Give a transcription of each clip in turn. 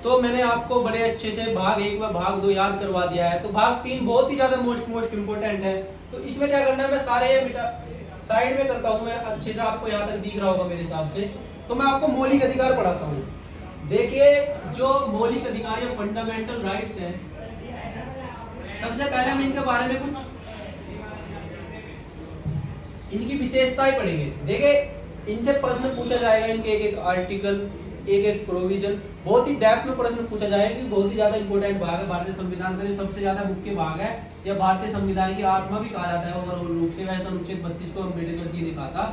तो मैंने आपको बड़े अच्छे से भाग 1 व भाग 2 याद करवा दिया है। तो भाग 3 बहुत ही ज्यादा मोस्ट इंपोर्टेंट है। तो इसमें क्या करना है, मैं सारे साइड में करता हूँ, मैं अच्छे से आपको यहाँ तक दिख रहा होगा मेरे हिसाब से। तो मैं आपको मौलिक अधिकार पढ़ाता हूँ। देखिए जो मौलिक अधिकार या फंडामेंटल राइट्स हैं, सबसे पहले हम इनके बारे में कुछ इनकी विशेषताएं पढ़ेंगे। देखिए इनसे प्रश्न पूछा जाएगा, इनके एक एक आर्टिकल, एक एक प्रोविजन, बहुत ही डेप्थ में प्रश्न पूछा जाएगा कि बहुत ही ज्यादा इंपॉर्टेंट भाग है भारतीय संविधान का, जो सबसे ज्यादा मुख्य भाग है, या भारतीय संविधान की आत्मा भी कहा जाता है अगर रूप से। वैसे तो अनुच्छेद 32 को अम्बेडकर जी ने कहा था।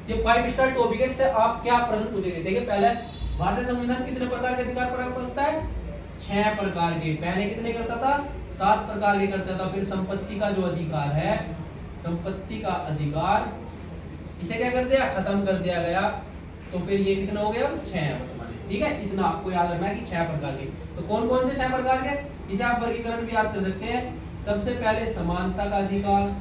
ये 5 स्टार टॉपिक है, इससे आप क्या प्रश्न पूछेंगे। देखिए पहले भारतीय संविधान कितने प्रकार के अधिकार प्रदान करता है, 6 प्रकार के। पहले कितने करता था, 7 प्रकार के करता था। फिर संपत्ति का जो अधिकार है, संपत्ति का अधिकार, इसे क्या कर दिया, खत्म कर दिया गया। तो फिर ये कितना हो गया, 6। ठीक है, इतना आपको याद रखना है कि 6 प्रकार के। तो कौन कौन से 6 प्रकार के, इसे आप वर्गीकरण भी याद कर सकते हैं। सबसे पहले समानता का अधिकार,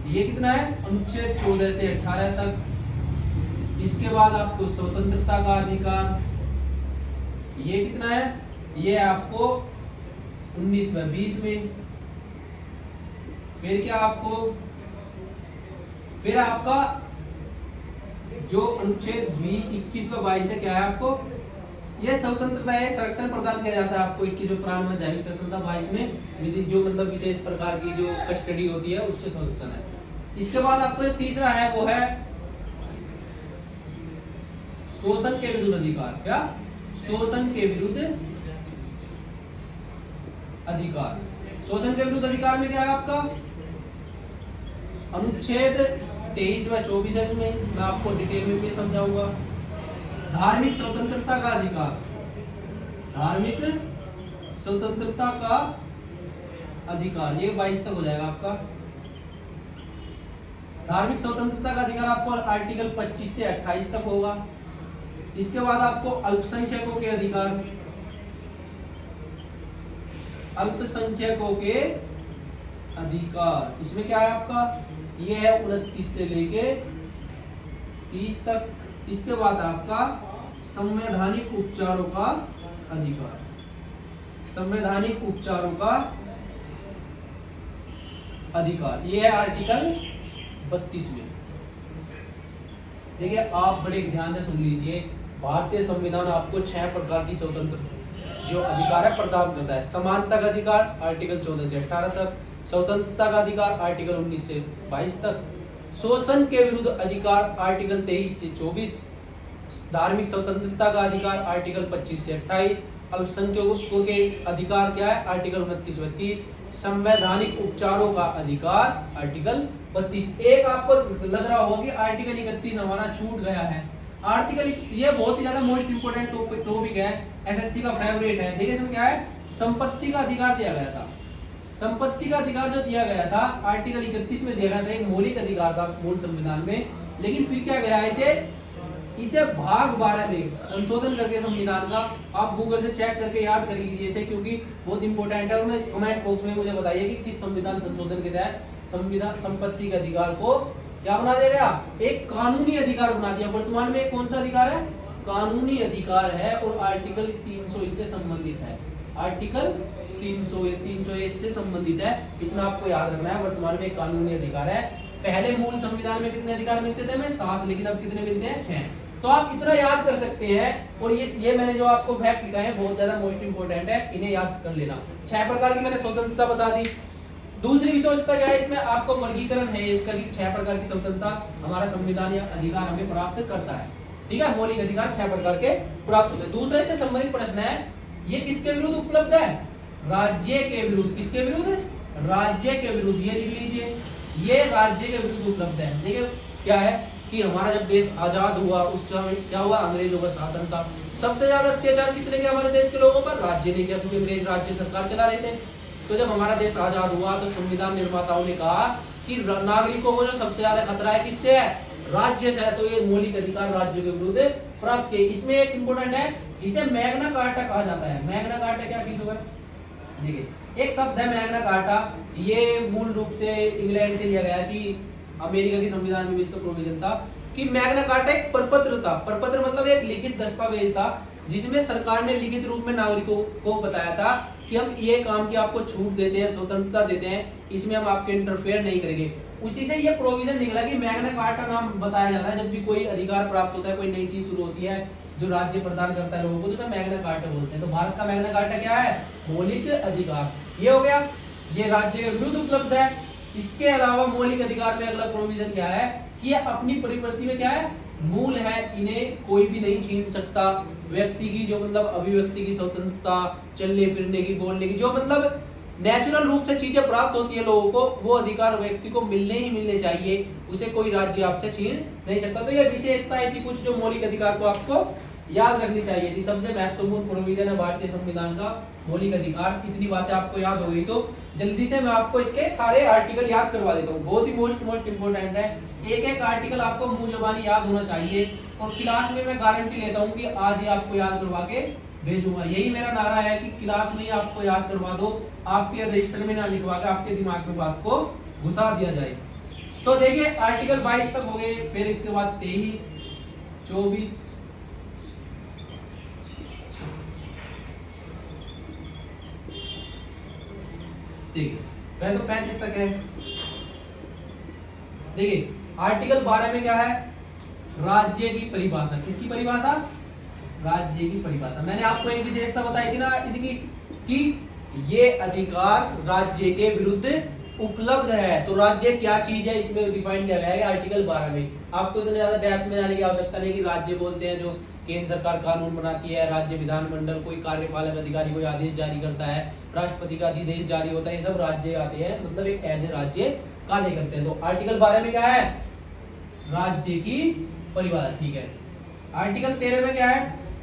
ये कितना है, अनुच्छेद 14 से 18 तक। इसके बाद आपको स्वतंत्रता का अधिकार, ये कितना है, ये आपको 19 व 20 में। फिर क्या आपको, फिर आपका जो अनुच्छेद 21 व 22 है, क्या है आपको, ये स्वतंत्रता है, संरक्षण प्रदान किया जाता है आपको 21वें प्रावधान में दैनिक स्वतंत्रता, 22 में जो मतलब विशेष प्रकार की जो कस्टडी होती है उससे संरक्षण है। इसके बाद आपको जो तीसरा है वो है शोषण के विरुद्ध अधिकार। क्या, शोषण के विरुद्ध अधिकार। शोषण के विरुद्ध अधिकार में क्या है आपका, अनुच्छेद 23 व 24 है, इसमें मैं आपको डिटेल में भी समझाऊंगा। धार्मिक स्वतंत्रता का अधिकार, धार्मिक स्वतंत्रता का अधिकार, ये 22 तक हो जाएगा आपका। धार्मिक स्वतंत्रता का अधिकार आपको आर्टिकल 25 से 28 तक होगा। इसके बाद आपको अल्पसंख्यकों के अधिकार, अल्पसंख्यकों के अधिकार, इसमें क्या है आपका, ये है 29 से लेके 30 तक। इसके बाद आपका संवैधानिक उपचारों का अधिकार, संवैधानिक उपचारों का अधिकार, ये है आर्टिकल 32 में। देखिए आप बड़े ध्यान से सुन लीजिए, भारतीय संविधान आपको 6 प्रकार की स्वतंत्र जो अधिकार है प्रदान करता है। समानता का अधिकार आर्टिकल 14 से 18 तक, स्वतंत्रता का अधिकार आर्टिकल 19 से 22 तक, शोषण के विरुद्ध अधिकार आर्टिकल 23 से 24, धार्मिक स्वतंत्रता का अधिकार आर्टिकल 25 से 28, अल्पसंख्यकों के अधिकार क्या है, आर्टिकल 29 व 30, संवैधानिक उपचारों का अधिकार आर्टिकल 32। एक आपको लग रहा होगा कि आर्टिकल 31 हमारा छूट गया है। आर्टिकल, ये बहुत ही ज्यादा मोस्ट इंपोर्टेंट टॉपिक है, एसएससी का फेवरेट है। देखिए इसमें क्या है, संपत्ति का अधिकार दिया गया था। संपत्ति का अधिकार जो दिया गया था आर्टिकल 31 में दिया गया था, एक मौलिक अधिकार था मूल संविधान में। लेकिन फिर क्या गया, इसे भाग 12 में संशोधन करके संविधान का, आप गूगल से चेक करके याद कर लीजिए इसे, क्योंकि बहुत इंपॉर्टेंट है। और मैं कमेंट बॉक्स में मुझे बताइए कि किस संविधान संशोधन के तहत संविधान संपत्ति के अधिकार को क्या बना दिया गया, एक कानूनी अधिकार बना दिया। वर्तमान में कौन सा अधिकार है, कानूनी अधिकार है, और आर्टिकल 300 इससे संबंधित है। आर्टिकल 300 इससे संबंधित है, इतना आपको याद रखना है। वर्तमान में कानूनी अधिकार है। पहले मूल संविधान में कितने अधिकार मिलते थे, हमें 7, लेकिन अब कितने मिलते हैं, 6। तो आप इतना याद कर सकते हैं। और ये मैंने जो आपको फैक्ट लिखा है बहुत ज्यादा मोस्ट इंपोर्टेंट है, इन्हें याद कर लेना। 6 प्रकार की मैंने स्वतंत्रता बता दी। दूसरी विशेषता क्या है, इसमें आपको वर्गीकरण है इसका कि 6 प्रकार की स्वतंत्रता हमारा संविधान या अधिकार हमें प्राप्त करता है। ठीक है, मौलिक अधिकार 6 प्रकार के प्राप्त होते हैं। दूसरे से संबंधित प्रश्न है, ये किसके विरुद्ध उपलब्ध है, राज्य के विरुद्ध। किसके विरुद्ध, राज्य के विरुद्ध। ये लिख लीजिए, ये राज्य के विरुद्ध उपलब्ध है। देखिए क्या है कि हमारा जब देश आजाद हुआ उस समय क्या हुआ, अंग्रेजों का शासन था। सबसे ज्यादा अत्याचार किसने किया हमारे देश के लोगों पर, राज्य ने किया, क्योंकि अंग्रेज राज्य सरकार चला रहे थे। तो जब हमारा देश आजाद हुआ तो संविधान निर्माताओं ने कहा कि नागरिकों को जो सबसे ज्यादा खतरा है किससे है, राज्य से है। तो ये मौलिक अधिकार राज्य के विरुद्ध प्राप्त किए। इसमें एक इंपोर्टेंट है, इसे मैग्ना कार्टा कहा जाता है। मैग्ना कार्टा क्या चीज होगा, देखिए एक शब्द है मैग्ना कार्टा। ये मूल रूप से इंग्लैंड से लिया गया कि अमेरिका के संविधान में भी इसका प्रोविजन था कि मैग्ना कार्टा एक प्रपत्र था। प्रपत्र मतलब एक लिखित दस्तावेज था जिसमें सरकार ने लिखित रूप में नागरिकों को बताया था कि हम ये काम की आपको छूट देते हैं, स्वतंत्रता देते हैं, इसमें हम आपके इंटरफेयर नहीं करेंगे। उसी से ये प्रोविजन निकला कि मैग्ना कार्टा नाम बताया जाता है जब भी कोई अधिकार प्राप्त होता है, कोई नई चीज शुरू होती है जो राज्य प्रदान करता है लोगों को, तो उसे मैग्ना कार्टा बोलते हैं। तो भारत का मैग्ना कार्टा क्या है? मौलिक अधिकार। ये हो गया, ये राज्य के विरुद्ध उपलब्ध है। इसके अलावा मौलिक अधिकार में अगला प्रोविजन क्या है कि ये अपनी परिप्रति में क्या है? मूल है, इन्हें कोई भी नहीं छीन सकता। व्यक्ति की जो मतलब अभिव्यक्ति की स्वतंत्रता, चलने फिरने की, बोलने की, जो मतलब नेचुरल रूप से चीजें प्राप्त होती है लोगों को, वो अधिकार व्यक्ति को मिलने ही मिलने चाहिए, उसे कोई राज्य आपसे छीन नहीं सकता। तो ये विशेषताएं थी कुछ जो मौलिक अधिकार को आपको याद रखनी चाहिए थी। सबसे महत्वपूर्ण प्रोविजन है भारतीय संविधान का मौलिक अधिकार। इतनी बातें आपको याद हो गई तो जल्दी से मैं आपको इसके सारे आर्टिकल याद करवा देता हूँ, बहुत ही मोस्ट इंपोर्टेंट है। एक एक आर्टिकल आपको मुंह जबानी याद होना चाहिए, और क्लास में मैं गारंटी लेता हूँ कि आज ही आपको याद करवा के भेजूंगा। यही मेरा नारा है कि क्लास में ही आपको याद करवा दो, आपके रजिस्टर में ना लिखवा के आपके दिमाग में बात को घुसा दिया जाए। तो देखिए आर्टिकल 22 तक हो गए, फिर इसके बाद 23, 24, देखिए पहले तो 35 तक है। देखिए आर्टिकल 12 में क्या है? राज्य की परिभाषा। किसकी परिभाषा? राज्य की परिभाषा। मैंने आपको एक विशेषता बताई थी ना इनकी कि ये अधिकार राज्य के विरुद्ध उपलब्ध है। तो राज्य क्या चीज है इसमें डिफाइन किया गया है आर्टिकल 12 में। आपको इतने ज्यादा डेप्थ में जाने की आवश्यकता नहीं कि राज्य बोलते हैं जो केंद्र सरकार कानून बनाती है, राज्य विधानमंडल कोई कार्यपालक अधिकारी कोई आदेश जारी करता है, राष्ट्रपति का अधिदेश जारी होता है, ये सब राज्य आते हैं, मतलब एक ऐसे राज्य कार्य करते हैं। तो आर्टिकल 12 में क्या है? राज्य की परिभाषा। ठीक है। आर्टिकल 13 में क्या है?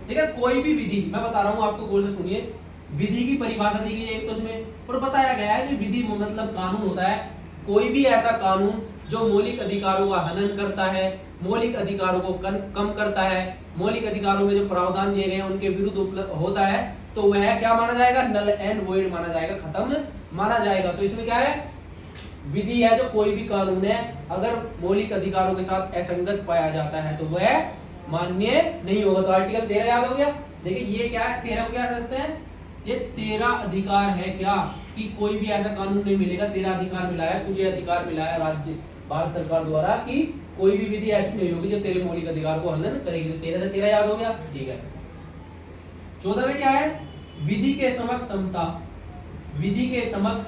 ठीक है, कोई भी विधि, मैं बता रहा हूं आपको, गौर से सुनिए। विधि की परिभाषा दी गई है एक तो उसमें, और बताया गया है कि विधि मतलब कानून होता है कोई भी ऐसा कानून जो मौलिक अधिकारों का हनन करता है, मौलिक अधिकारों को कम करता है, मौलिक अधिकारों में जो प्रावधान दिए गए हैं उनके विरुद्ध होता है, तो वह क्या माना जाएगा? नल एंड वॉइड माना जाएगा, खत्म माना जाएगा। तो इसमें क्या है? विधि है जो कोई भी कानून है अगर मौलिक अधिकारों के साथ असंगत पाया जाता है तो वह मान्य नहीं होगा। तो आर्टिकल 13 याद हो गया। देखिए ये क्या है? 13 को क्या कहते हैं? ये 13 अधिकार है क्या कि कोई भी ऐसा कानून नहीं मिलेगा। 13 अधिकार मिला है, तुझे अधिकार मिला है राज्य भारत सरकार द्वारा कि कोई भी विधि ऐसी नहीं होगी जो तेरे मौलिक अधिकार को हनन करेगी। तो 13 से 13 याद हो गया। ठीक है। 14 में क्या है? विधि के समक्ष समता। विधि के समक्ष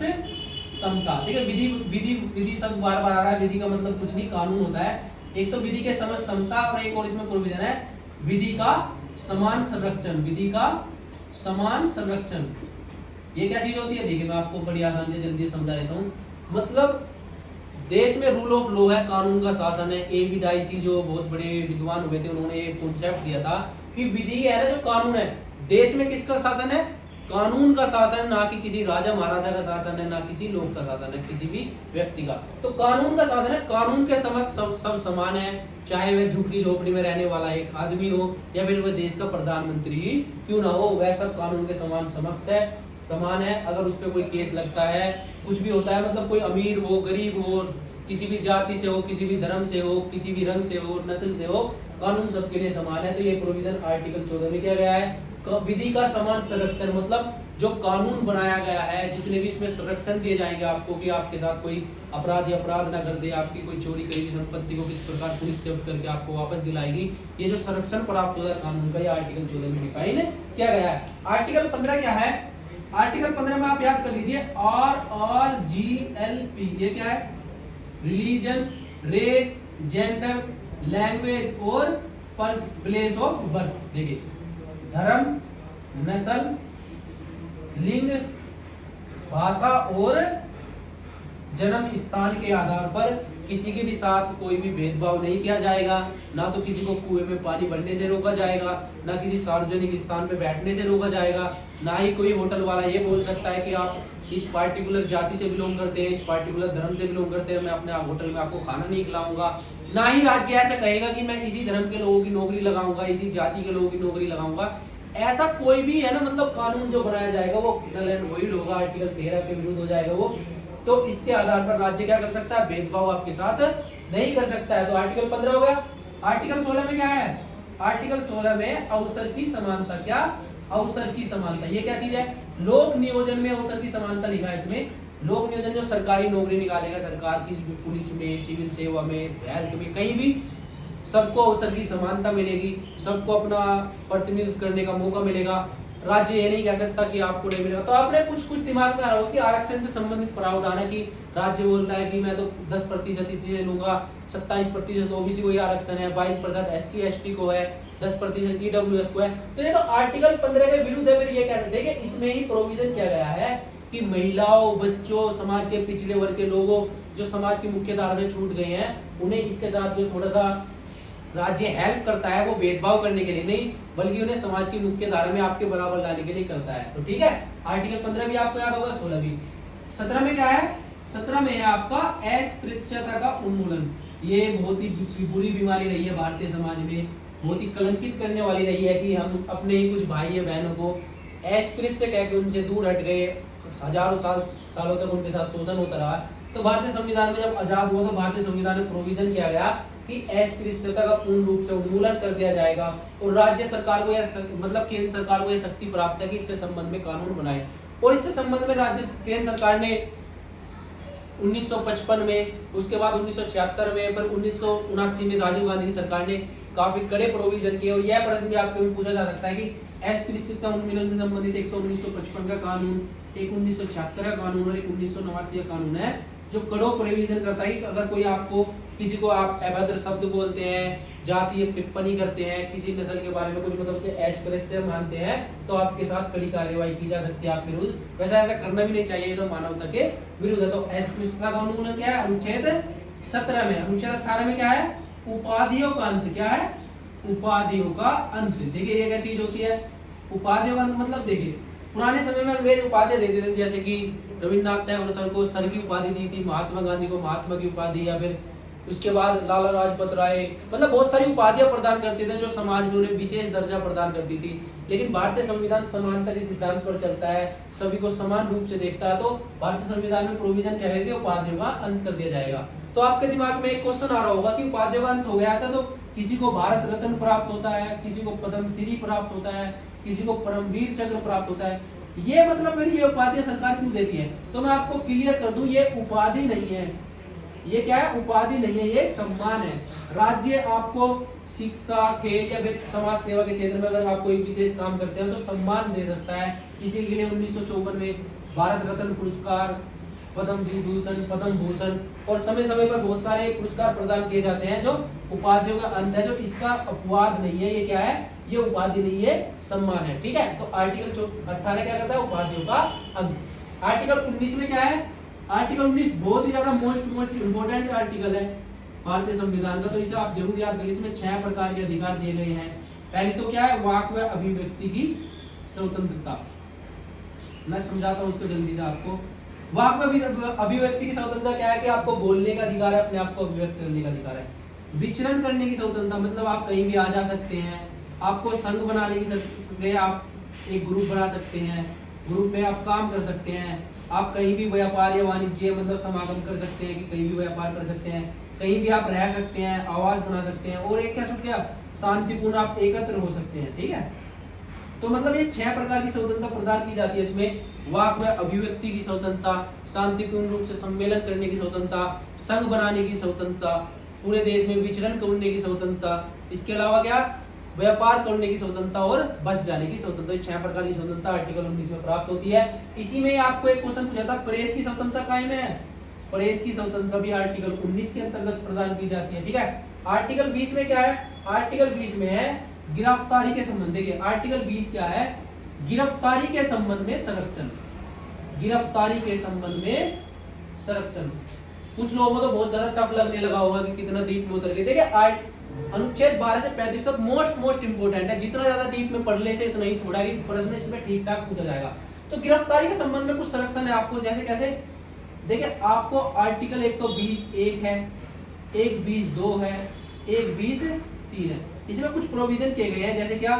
समता। ठीक है, विधि विधि विधि शब्द बार बार आ रहा है। विधि का मतलब कुछ नहीं, कानून होता है। एक तो विधि के समक्ष समता, और एक और इसमें प्रोविजन है विधि का समान संरक्षण। विधि का समान संरक्षण ये क्या चीज होती है? देखिए मैं आपको बड़ी आसान से जल्दी समझा देता हूँ। मतलब देश में रूल ऑफ लॉ है, कानून का शासन है। एबी डाइसी जो बहुत बड़े विद्वान हुए थे उन्होंने एक कॉन्सेप्ट दिया था कि विधि है ना जो कानून है, देश में किसका शासन है? कानून का शासन, ना कि किसी राजा महाराजा का शासन है, ना किसी लोग का शासन है, किसी भी व्यक्ति का। तो कानून का शासन है, कानून के समक्ष सब समान है, चाहे वह झुग्गी झोपड़ी में रहने वाला एक आदमी हो या फिर वह देश का प्रधानमंत्री ही क्यों ना हो, वह सब कानून के समान समक्ष है, समान है। अगर उस पर कोई केस लगता है, कुछ भी होता है, मतलब कोई अमीर हो, गरीब हो, किसी भी जाति से हो, किसी भी धर्म से हो, किसी भी रंग से हो, नस्ल से हो, कानून सबके लिए समान है। तो ये प्रोविजन आर्टिकल 14 में किया गया है। विधि का समान संरक्षण मतलब जो कानून बनाया गया है, जितने भी इसमें संरक्षण दिए जाएंगे आपको कि आपके साथ कोई अपराधी अपराध ना कर दे, आपकी कोई चोरी करी हुई संपत्ति को किस प्रकार पुलिस जब्त करके आपको वापस दिलाएगी, ये जो संरक्षण प्राप्त होगा कानून का, ये आर्टिकल 14 में डिफाइन किया गया है। आर्टिकल 15 क्या है? आर्टिकल 15 में आप याद कर लीजिए RRGLP। ये क्या है? रिलीजन, रेस, जेंडर, लैंग्वेज और प्लेस ऑफ बर्थ। देखिए धर्म, नस्ल, लिंग, भाषा और जन्म स्थान के आधार पर किसी के भी साथ कोई भी भेदभाव नहीं किया जाएगा। ना तो किसी को कुएं में पानी भरने से रोका जाएगा, ना किसी सार्वजनिक स्थान पे बैठने से रोका जाएगा, ना ही कोई होटल वाला ये बोल सकता है कि आप इस पार्टिकुलर जाति से बिलोंग करते हैं, इस पार्टिकुलर धर्म से बिलोंग करते हैं, मैं अपने होटल में आपको खाना नहीं खिलाऊंगा। ना ही राज्य ऐसा कहेगा कि मैं इसी धर्म के लोगों की नौकरी लगाऊंगा, इसी जाति के लोगों की नौकरी लगाऊंगा। ऐसा कोई भी है ना, मतलब कानून जो बनाया जाएगा वो नल एंड वॉइड होगा, आर्टिकल 13 के विरुद्ध हो जाएगा वो। तो इसके आधार पर राज्य क्या कर सकता है? भेदभाव आपके साथ नहीं कर सकता है। तो आर्टिकल 15 हो गया। आर्टिकल 16 में क्या है? आर्टिकल 16 में अवसर की समानता, क्या अवसर की समानता, ये क्या चीज है, लोक नियोजन में अवसर की समानता लिखा है इसमें। लोक नियोजन जो सरकारी नौकरी निकालेगा, सरकार की पुलिस में, सिविल सेवा में, हेल्थ में, कहीं भी सबको अवसर की समानता मिलेगी, सबको अपना प्रतिनिधित्व करने का मौका मिलेगा। राज्य ये नहीं कह सकता कि आपको नहीं मिलेगा। तो आपने कुछ दिमाग में आ रहा हो कि आरक्षण से संबंधित प्रावधान है कि राज्य बोलता है कि मैं तो 10% इसी लूंगा, 27% ओबीसी को ही आरक्षण है, 22% SC ST को है, 10% EWS को है। तो ये तो आर्टिकल 15 के विरुद्ध है। फिर ये कहते हैं, देखिए इसमें ही प्रोविजन किया गया है कि महिलाओं, बच्चों, समाज के पिछड़े वर्ग के लोगों जो समाज की मुख्य धारा से छूट गए हैं, उन्हें इसके साथ जो थोड़ा सा राज्य हेल्प करता है, वो भेदभाव करने के लिए नहीं, बल्कि उन्हें समाज की मुख्य धारा में आपके बराबर लाने के लिए करता है। तो ठीक है, आर्टिकल 15 भी आपको याद होगा, 16 भी। 17 में क्या है, 17 में है आपका अस्पृश्यता का उन्मूलन। ये बहुत ही बुरी बीमारी रही है भारतीय समाज में, बहुत ही कलंकित करने वाली रही है कि हम अपने ही कुछ भाई बहनों को अस्पृश्य कह के उनसे दूर हट गए, हजारों सालों तक उनके साथ शोषण होता रहा। तो भारतीय संविधान में जब आजाद हुआ तो भारतीय संविधान में प्रोविजन किया गया कि अस्पृश्यता का पूर्ण रूप से उन्मूलन कर दिया जाएगा, और राज्य सरकार को मतलब केंद्र सरकार को यह शक्ति प्राप्त है कि इससे संबंध में कानून बनाए। और इससे संबंध में राज्य केंद्र सरकार ने 1955 में, उसके बाद 1976 में, फिर 1979 में राजीव गांधी की सरकार ने काफी कड़े प्रोविजन किए। और यह प्रश्न भी आपको पूछा जा सकता है कि अस्पृश्यता उन्मूलन से संबंधित एक तो 1955 का कानून, एक 1976 का कानून और एक 1989 का कानून है, जो कड़ो प्रोविजन करता है कि अगर कोई आपको, किसी को आप अभद्र शब्द बोलते हैं, जातीय टिप्पणी करते हैं, किसी नस्ल के बारे में कुछ मतलब से अस्पृश्य मानते हैं, तो आपके साथ कड़ी कार्यवाही की जा सकती है आपके विरुद्ध। वैसा ऐसा करना भी नहीं चाहिए, ये तो मानवता के विरुद्ध है। तो अस्पृश्यता का उन्मूलन क्या है, अनुच्छेद 17 में। अनुच्छेद 18 में क्या है, उपाधियों का अंत, क्या है, उपाधियों का अंत। देखिए ये क्या चीज होती है, उपाधियों का अंत मतलब, देखिए पुराने समय में अंग्रेज उपाधि देते थे, जैसे कि रविन्द्रनाथ टैगोर सर को सर की उपाधि दी थी, महात्मा गांधी को महात्मा की उपाधि, या फिर उसके बाद लाला लाजपत राय, मतलब बहुत सारी उपाधियां प्रदान करते थे जो समाज में उन्हें विशेष दर्जा प्रदान करती थी। लेकिन भारतीय संविधान समानता के सिद्धांत पर चलता है, सभी को समान रूप से देखता है। तो भारतीय संविधान में प्रोविजन क्या है कि उपाधियों का अंत कर दिया जाएगा। तो आपके दिमाग में एक क्वेश्चन आ रहा होगा कि उपाधियों का अंत हो गया था, तो किसी को भारत रत्न प्राप्त होता है, किसी को पद्मश्री प्राप्त होता है, किसी को परमवीर चक्र प्राप्त होता है, ये मतलब फिर ये उपाधि सरकार क्यों देती है? तो मैं आपको क्लियर कर दूं, ये उपाधि नहीं है, ये क्या है, उपाधि नहीं है, ये सम्मान है। राज्य आपको शिक्षा, खेल या समाज सेवा के क्षेत्र में अगर आप कोई विशेष काम करते हैं तो सम्मान दे सकता है। इसी के लिए 1954 में भारत रत्न पुरस्कार, पद्म विभूषण, पद्म भूषण और समय समय पर बहुत सारे पुरस्कार प्रदान किए जाते हैं जो उपाधियों का अंत है, जो इसका अपवाद नहीं है। ये क्या है, ये उपाधि नहीं है, सम्मान है। ठीक है, तो आर्टिकल 18 क्या करता है, उपाधियों का अंत। आर्टिकल 19 में क्या है, आर्टिकल 19 बहुत ही ज्यादा मोस्ट इंपोर्टेंट आर्टिकल है भारतीय संविधान का, तो इसे आप जरूर याद करिए। इसमें 6 प्रकार के अधिकार दिए गए हैं। पहले तो क्या है, वाक व अभिव्यक्ति की स्वतंत्रता। मैं समझाता हूँ उसको जल्दी से आपको। वाक व अभिव्यक्ति की स्वतंत्रता क्या है कि आपको बोलने का अधिकार है, अपने आप को अभिव्यक्त करने का अधिकार है। विचरण करने की स्वतंत्रता मतलब आप कहीं भी आ जा सकते हैं, आपको संघ बनाने की, आप एक ग्रुप बना सकते हैं, ग्रुप में आप काम कर सकते हैं, आप कहीं भी व्यापार या वाणिज्य मतलब समागम कर सकते हैं, कि कहीं भी व्यापार कर सकते हैं, कहीं भी आप रह सकते हैं, आवास बना सकते हैं, और एक क्या छूट गया, शांतिपूर्ण आप एकत्र हो सकते हैं। ठीक है, तो मतलब ये 6 प्रकार की स्वतंत्रता प्रदान की जाती है इसमें। वाक व अभिव्यक्ति की स्वतंत्रता, शांतिपूर्ण रूप से सम्मेलन करने की स्वतंत्रता, संघ बनाने की स्वतंत्रता, पूरे देश में विचरण करने की स्वतंत्रता, इसके अलावा क्या, व्यापार करने की स्वतंत्रता और बस जाने की स्वतंत्रता। 6 प्रकार की स्वतंत्रता आर्टिकल 19 में प्राप्त होती है। इसी में आपको एक क्वेश्चन पूछा था, प्रेस की स्वतंत्रता कायम है, प्रेस की स्वतंत्रता भी आर्टिकल 19 के अंतर्गत प्रदान की जाती है। ठीक है, आर्टिकल 20 में क्या है, आर्टिकल 20 में है गिरफ्तारी के संबंध। देखिए आर्टिकल 20 क्या है, गिरफ्तारी के संबंध में संरक्षण, गिरफ्तारी के संबंध में संरक्षण। कुछ लोगों को तो बहुत ज्यादा टफ लगने लगा होगा कि कितना डीप में उतर गए। देखिए अनुच्छेद 12 से 35 तक मोस्ट इंपोर्टेंट है, जितना ज्यादा डीप में पढ़ने से इतना ही थोड़ा ही प्रश्न इसमें ठीक ठाक पूछा जाएगा। तो गिरफ्तारी के संबंध में कुछ संरक्षण है आपको, जैसे कैसे, देखिए आपको आर्टिकल 1 तो 20(1) है, 1(20)(2) है, 1(20)(3) है। इसमें कुछ प्रोविजन किए गए हैं, जैसे क्या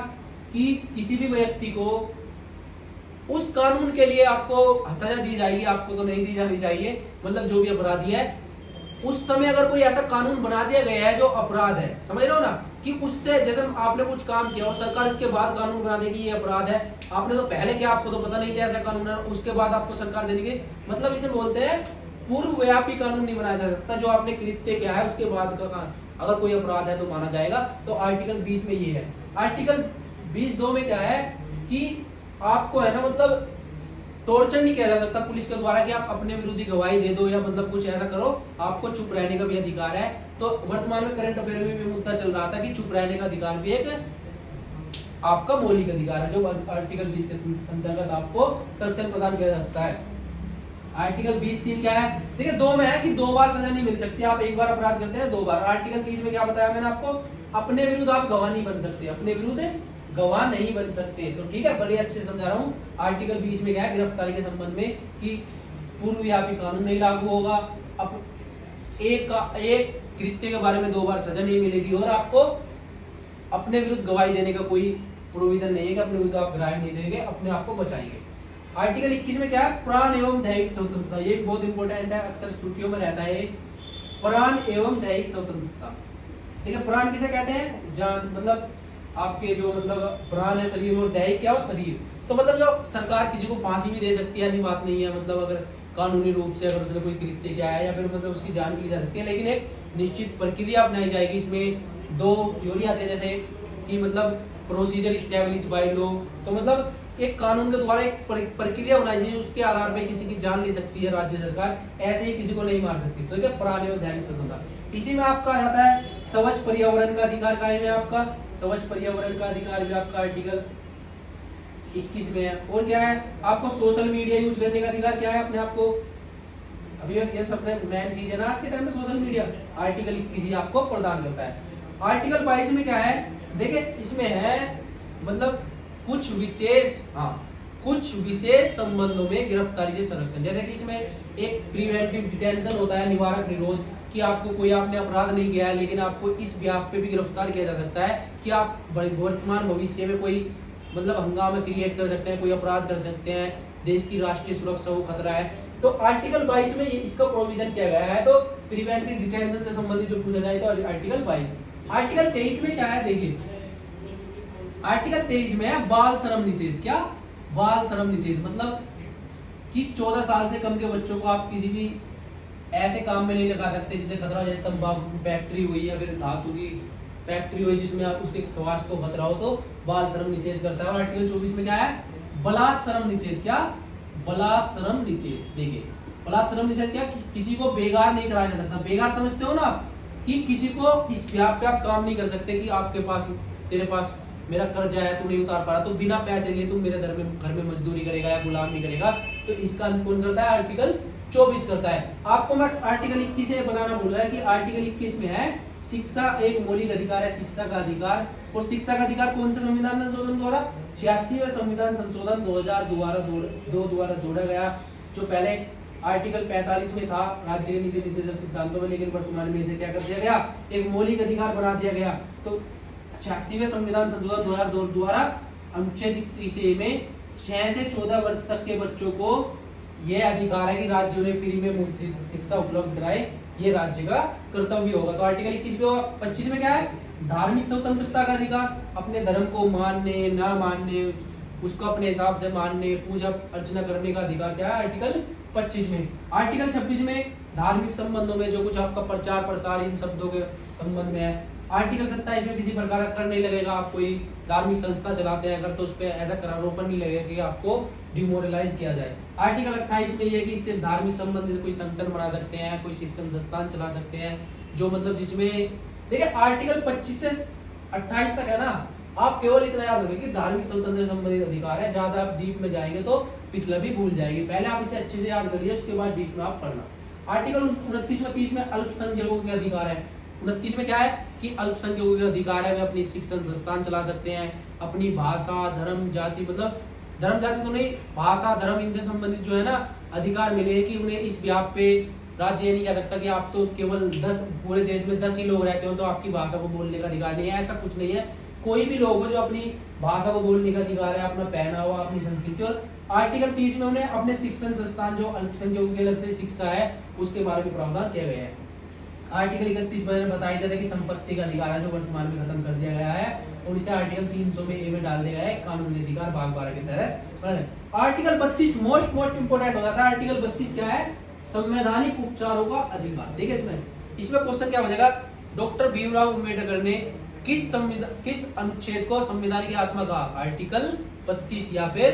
कि किसी भी व्यक्ति को उस कानून के लिए आपको सजा दी जाएगी, आपको तो नहीं दी जानी चाहिए, मतलब जो भी अपराधी है उस समय अगर कोई ऐसा कानून बना दिया गया है जो अपराध है, समझ रहे हो ना, कि उससे जैसे आपने कुछ काम किया और सरकार इसके बाद कानून बना देगी ये अपराध है, आपने तो पहले क्या आपको तो पता नहीं था ऐसा कानून है, उसके बाद आपको सरकार दे देगी, मतलब इसे बोलते हैं पूर्वव्यापी कानून नहीं बनाया जा सकता। जो आपने कृत्य किया है उसके बाद का अगर कोई अपराध है तो माना जाएगा। तो आर्टिकल 20 में ये है। आर्टिकल 20(2) में क्या है कि आपको है ना मतलब टॉर्चर नहीं किया जा सकता पुलिस के द्वारा कि आप अपने विरोधी गवाही दे दो या मतलब कुछ ऐसा करो, आपको चुप रहने का भी अधिकार है। तो वर्तमान में करंट अफेयर में भी मुद्दा चल रहा था कि चुप रहने का अधिकार भी एक आपका मौलिक अधिकार है, जो आर्टिकल 20 के अंतर्गत आपको संरक्षण प्रदान किया जा सकता है। आर्टिकल 20(3) क्या है? देखिए 2 में है कि 2 बार सजा नहीं मिल सकती, आप एक बार अपराध करते हैं 2 बार। आर्टिकल 30 में क्या बताया मैंने आपको? अपने विरुद्ध आप गवाह नहीं बन सकते, अपने विरुद्ध गवाह नहीं बन सकते। तो ठीक है, बड़े अच्छे से समझा रहा हूँ। आर्टिकल 20 में क्या है? गिरफ्तारी के संबंध में कि पूर्वव्यापी कानून नहीं लागू होगा, अब एक कृत्य के बारे में 2 बार सजा नहीं मिलेगी और आपको अपने विरुद्ध गवाही देने का कोई प्रोविजन नहीं है कि अपने विरुद्ध आप गवाही नहीं देंगे, अपने आप को बचाएंगे। आर्टिकल 21 में क्या है? प्राण एवं दैहिक स्वतंत्रता। ये बहुत इंपॉर्टेंट है, अक्सर सुर्खियों में रहता है प्राण एवं दैहिक स्वतंत्रता। ठीक है, प्राण किसे कहते हैं? जान, मतलब आपके जो मतलब प्राण है शरीर, और दैहिक क्या हो? शरीर। तो मतलब जो सरकार किसी को फांसी भी दे सकती है, ऐसी बात नहीं है। मतलब अगर कानूनी रूप से अगर उसने कोई कृत्य किया है या फिर मतलब उसकी जान ली जा सकती है, लेकिन एक निश्चित प्रक्रिया अपनाई जाएगी। इसमें 2 थ्योरी आते हैं, जैसे कि मतलब प्रोसीजर स्टैब्लिश बाय लॉ। तो मतलब एक कानून के द्वारा एक प्रक्रिया बनाई जाए, उसके आधार पर किसी की जान ले सकती है राज्य सरकार, ऐसे ही किसी को नहीं मार सकती। तो क्या प्राण एवं दैहिक स्वतंत्रता। इसी में आपका आ जाता है स्वच्छ पर्यावरण का अधिकार। कायम है आपका स्वच्छ पर्यावरण का अधिकार भी आपका आर्टिकल 21 में है। और क्या है? आपको सोशल मीडिया यूज करने का अधिकार क्या है? अपने आप को अभी ये सबसे मेन चीज है ना आज के टाइम में, सोशल मीडिया। आर्टिकल 21 आपको प्रदान करता है। आर्टिकल 22 में क्या है? देखिए इसमें है मतलब कुछ विशेष संबंधों में गिरफ्तारी से संरक्षण। जैसे कि इसमें एक प्रिवेंटिव डिटेंशन होता है, निवारक निरोध, कि आपको कोई आपने अपराध नहीं किया है लेकिन आपको इस व्याप पे भी गिरफ्तार किया जा सकता है कि आप वर्तमान भविष्य में कोई मतलब हंगामा क्रिएट कर सकते हैं, कोई अपराध कर सकते हैं, देश की राष्ट्रीय सुरक्षा को खतरा है। तो आर्टिकल 22 में इसका प्रोविजन किया गया है। तो प्रिवेंटिव डिटेंशन से संबंधित जो पूछा जाए तो आर्टिकल 22। आर्टिकल 23 में क्या है? देखिए आर्टिकल 23 में है बाल श्रम निषेध। क्या? बाल श्रम निषेध मतलब कि 14 साल से कम के बच्चों को आप किसी भी ऐसे काम में नहीं लगा सकते जिससे खतरा हो जाए। तंबाकू फैक्ट्री हुई या फिर धातु की फैक्ट्री हुई जिसमें आप उसके स्वास्थ्य को खतरा हो, तो बाल श्रम निषेध करता है। और आर्टिकल 24 में क्या है? बलात् श्रम निषेध। क्या? बलात् श्रम निषेध। देखिए बलात् श्रम निषेध क्या? किसी को बेगार नहीं कराया जा सकता। बेगार समझते हो ना, कि किसी को इस व्याप पे आप काम नहीं कर सकते कि आपके पास, तेरे पास मेरा कर्जा है, तू नहीं उतार पा रहा, तो बिना पैसे लिए तुम मेरे घर में मजदूरी करेगा या गुलामी करेगा। तो इसका कौन करता है? आर्टिकल 24 करता है। आपको मैं आर्टिकल 21 से बताना भूल रहा है कि आर्टिकल 21 में है शिक्षा एक मौलिक अधिकार है, शिक्षा का अधिकार। और शिक्षा का अधिकार कौन से संविधान संशोधन द्वारा? 86वें संविधान संशोधन 2002 द्वारा जोड़ा गया, जो पहले आर्टिकल 45 में था राज्य के नीति निर्देशक सिद्धांतों में, लेकिन वर्तमान में इसे क्या कर दिया गया? एक मौलिक अधिकार बना दिया गया। तो 86वें संविधान संशोधन 2002 द्वारा अनुच्छेद 30 में 6 से 14 वर्ष तक के बच्चों को यह अधिकार है कि राज्य उन्हें फ्री में मुफ्त शिक्षा उपलब्ध कराए, ये राज्य का कर्तव्य होगा। तो आर्टिकल 21 में 25 में क्या है? धार्मिक स्वतंत्रता का अधिकार। अपने धर्म को मानने ना मानने, उसको अपने हिसाब से मानने, पूजा अर्चना करने का अधिकार क्या है? आर्टिकल 25 में। आर्टिकल 26 में धार्मिक संबंधों में जो कुछ आपका प्रचार प्रसार इन शब्दों के संबंध में है। आर्टिकल 27 में किसी प्रकार का कर नहीं लगेगा। आप कोई धार्मिक संस्था चलाते हैं अगर, तो उस पर ऐसा करारोपण नहीं लगेगा कि आपको डिमोरलाइज किया जाए। आर्टिकल 28 में ये कि इससे धार्मिक संबंधित कोई संगठन बना सकते हैं, कोई शिक्षण संस्थान चला सकते हैं, जो मतलब जिसमें देखिए आर्टिकल 25 से 28 तक है ना, आप केवल इतना याद रखें कि धार्मिक स्वतंत्रता से संबंधित अधिकार है। ज्यादा आप डीप में जाएंगे तो पिछला भी भूल जाएंगे। पहले आप इसे अच्छे से याद कर लीजिए, उसके बाद डीप में आप पढ़ना। आर्टिकल 29 में 30 में अल्पसंख्यकों के अधिकार है। 29 में क्या है कि अल्पसंख्यकों के अधिकार है, वे अपनी शिक्षण संस्थान चला सकते हैं, अपनी भाषा धर्म जाति, मतलब धर्म जाति तो नहीं, भाषा धर्म इनसे संबंधित जो है ना अधिकार मिले कि उन्हें इस व्याप पे राज्य ये नहीं कह सकता कि आप तो केवल 10 पूरे देश में 10 ही लोग रहते हो तो आपकी भाषा को बोलने का अधिकार नहीं है। ऐसा कुछ नहीं है, कोई भी लोग हो जो अपनी भाषा को बोलने का अधिकार है, अपना पहनावा, अपनी संस्कृति। और आर्टिकल 30 में उन्हें अपने शिक्षण संस्थान जो अल्पसंख्यकों की अलग से शिक्षा है उसके बारे में प्रावधान किया गया है। आर्टिकल 31 मैंने बता ही दिया था कि संपत्ति का अधिकार है जो वर्तमान में खत्म कर दिया गया है और इसे आर्टिकल 300 में ए में डाल दिया गया है कानूनी अधिकार भाग 12 के तहत। आर्टिकल 32 मोस्ट इंपोर्टेंट हो जाता है। आर्टिकल 32 क्या है? संवैधानिक उपचारों का अधिकार। देखिए इसमें क्वेश्चन क्या बनेगा, डॉक्टर भीमराव अम्बेडकर ने किस अनुच्छेद को संविधान की आत्मा कहा? आर्टिकल 32 या फिर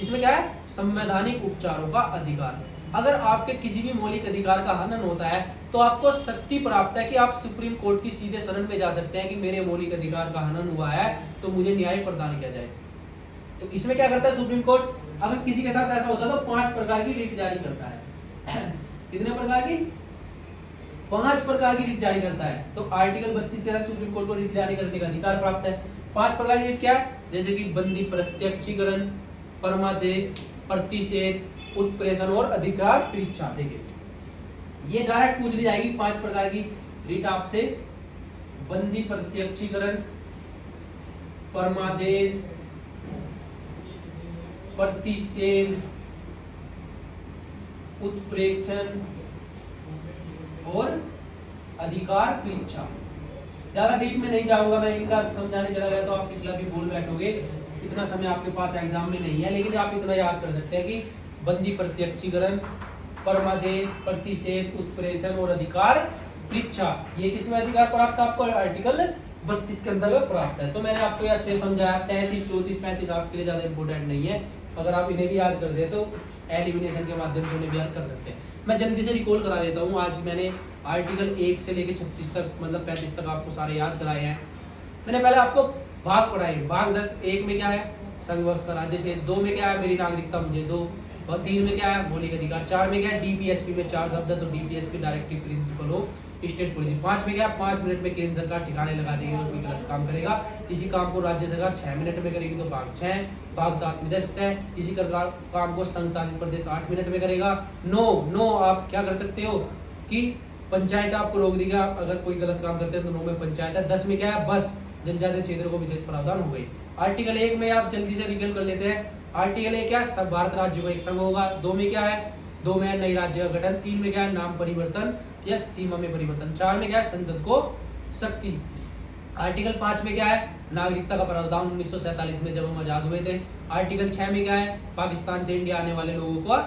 इसमें क्या है? संवैधानिक उपचारों का अधिकार। अगर आपके किसी भी मौलिक अधिकार का हनन होता है तो आपको शक्ति प्राप्त है कि आप सुप्रीम कोर्ट की सीधे शरण में जा सकते हैं कि मेरे मौलिक अधिकार का हनन हुआ है तो मुझे न्याय प्रदान किया जाए। तो इसमें क्या करता है सुप्रीम कोर्ट? अगर किसी के साथ ऐसा होता है तो 5 प्रकार की रिट जारी करता है। कितने प्रकार की? 5 प्रकार की रिट जारी करता है। तो आर्टिकल 32 के तहत सुप्रीम कोर्ट को रिट जारी करने का अधिकार प्राप्त है। 5 प्रकार की रिट क्या है? जैसे कि बंदी प्रत्यक्षीकरण, परमादेश, प्रतिषेध, उत्प्रेषण और अधिकार परीक्षा। देखिए ये डायरेक्ट पूछ ली जाएगी 5 प्रकार की रिट आपसे। बंदी प्रत्यक्षीकरण, परमादेश, प्रतिषेध, उत्प्रेक्षण और अधिकार परीक्षा। ज्यादा डीप में नहीं जाऊंगा मैं, इनका समझाने चला गया तो आप पिछला भी भूल बैठोगे। इतना समय आपके पास एग्जाम में नहीं है, लेकिन आप इतना याद कर सकते हैं कि बंदी प्रत्यक्षीकरण, परमादेश, प्रतिषेध, उत्प्रेषण और अधिकार परीक्षा, ये किसमें अधिकार प्राप्त है आपको? आर्टिकल 32 के अंतर्गत प्राप्त है। तो मैंने आपको ये अच्छे समझाया। 33, 34, 35 आपके लिए ज्यादा इंपोर्टेंट नहीं है। अगर आप इन्हें भी याद कर दे तो एलिमिनेशन के माध्यम से उन्हें भी याद कर सकते हैं। मैं जल्दी से रिकॉल करा देता हूँ। आज मैंने आर्टिकल 1 से लेकर 36 तक मतलब 35 तक आपको सारे याद कराए हैं। मैंने पहले आपको भाग पढ़ाए। भाग 10 1 में क्या है? संघर्ष का राज्य क्षेत्र। 2 में क्या है? मेरी नागरिकता मुझे दो। और 3 में क्या है? मौलिक अधिकार। 4 में क्या है? डीपीएसपी में 4 शब्द है तो DPSP directive principle of state policy. 5 में क्या है? 5 मिनट में केंद्र सरकार ठिकाने लगा देगी और कोई गलत काम करेगा। इसी काम को राज्य सरकार 6 मिनट में करेगी तो भाग 6। भाग 7 में दे सकते हैं। इसी काम को संघ शासित प्रदेश 8 मिनट में करेगा। 9 आप क्या कर सकते हो कि पंचायत आपको रोक देगा अगर कोई गलत काम करते हैं तो 9 में पंचायत है। 10 में क्या है? बस जनजातीय क्षेत्र को विशेष प्रावधान हो गई। आर्टिकल 1 में आप जल्दी से रिकॉल कर लेते हैं। आर्टिकल 1 क्या है? सब भारत राज्यों का एक संघ होगा। 2 में क्या है? 2 में है नई राज्य का गठन। 3 में क्या है? नाम परिवर्तन या सीमा में परिवर्तन। 4 में क्या है? संसद को शक्ति। आर्टिकल 5 में क्या है? नागरिकता का प्रावधान 1947 में जब हम आजाद हुए थे। आर्टिकल 6 में क्या है? पाकिस्तान से इंडिया आने वाले लोगों को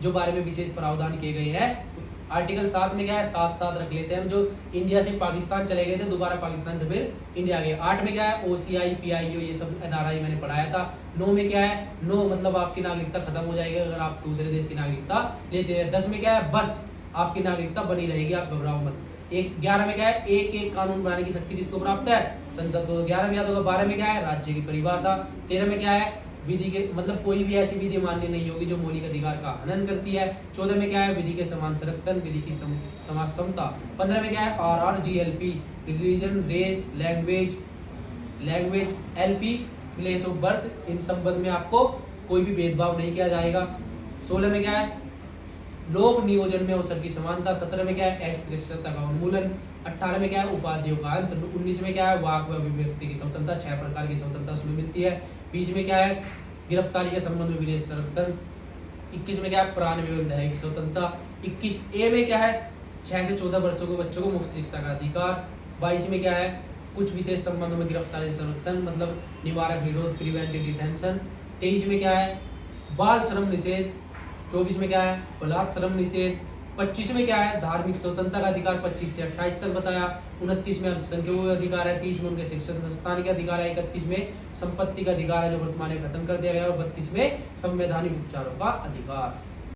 जो बारे में विशेष प्रावधान किए गए हैं। आर्टिकल 7 में क्या है? 7 रख लेते हैं हम, जो इंडिया से पाकिस्तान चले गए थे दोबारा पाकिस्तान से फिर इंडिया गए। 8 में क्या है? ओसीआई, पीआईओ, ये सब एनआरआई मैंने पढ़ाया था। 9 में क्या है? 9 मतलब आपकी नागरिकता खत्म हो जाएगी अगर आप दूसरे देश की नागरिकता लेते हैं। 10 में क्या है? बस आपकी नागरिकता बनी रहेगी, आप घबराओ मत। 11 में क्या है? एक कानून बनाने की शक्ति किसको प्राप्त है? संसद को। 11 में याद होगा। 12 में क्या है? राज्य की परिभाषा। 13 में क्या है? विधि के मतलब कोई भी ऐसी विधि मान्य नहीं होगी जो मौलिक अधिकार का हनन करती है। 14 में क्या है? विधि के समान संरक्षण, विधि की समाज समता। 15 में क्या है? RRGLP, religion, race, language, LP, place of birth, इन संबंध में आपको कोई भी भेदभाव नहीं किया जाएगा। 16 में क्या है? लोक नियोजन में अवसर की समानता। 17 में क्या है? अस्पृश्यता का उन्मूलन। 18 में क्या है? उपाधियों का अंत। 19 में क्या है? वाक व अभिव्यक्ति की स्वतंत्रता। 6 प्रकार की स्वतंत्रता उसमें मिलती है। 20 में क्या है? गिरफ्तारी के संबंध में विशेष संरक्षण। 21 में क्या है? प्राण एवं दैहिक स्वतंत्रता। 21A में क्या है? 6 से 14 वर्षों के बच्चों को मुफ्त शिक्षा का अधिकार। 22 में क्या है? कुछ विशेष संबंधों में गिरफ्तारी संरक्षण मतलब निवारक निरोध, प्रिवेंटिव डिटेंशन। 23 में क्या है? बाल श्रम निषेध। 24 में क्या है? बलात् श्रम निषेध। 25 में क्या है? धार्मिक स्वतंत्रता का अधिकार। 25 से 28 तक बताया। 29 में अल्पसंख्यकों के अधिकार है। 30 में उनके शिक्षण संस्थान के अधिकार है। 31 में संपत्ति का अधिकार है जो वर्तमान में खत्म कर दिया गया और 32 में संवैधानिक उपचारों का अधिकार।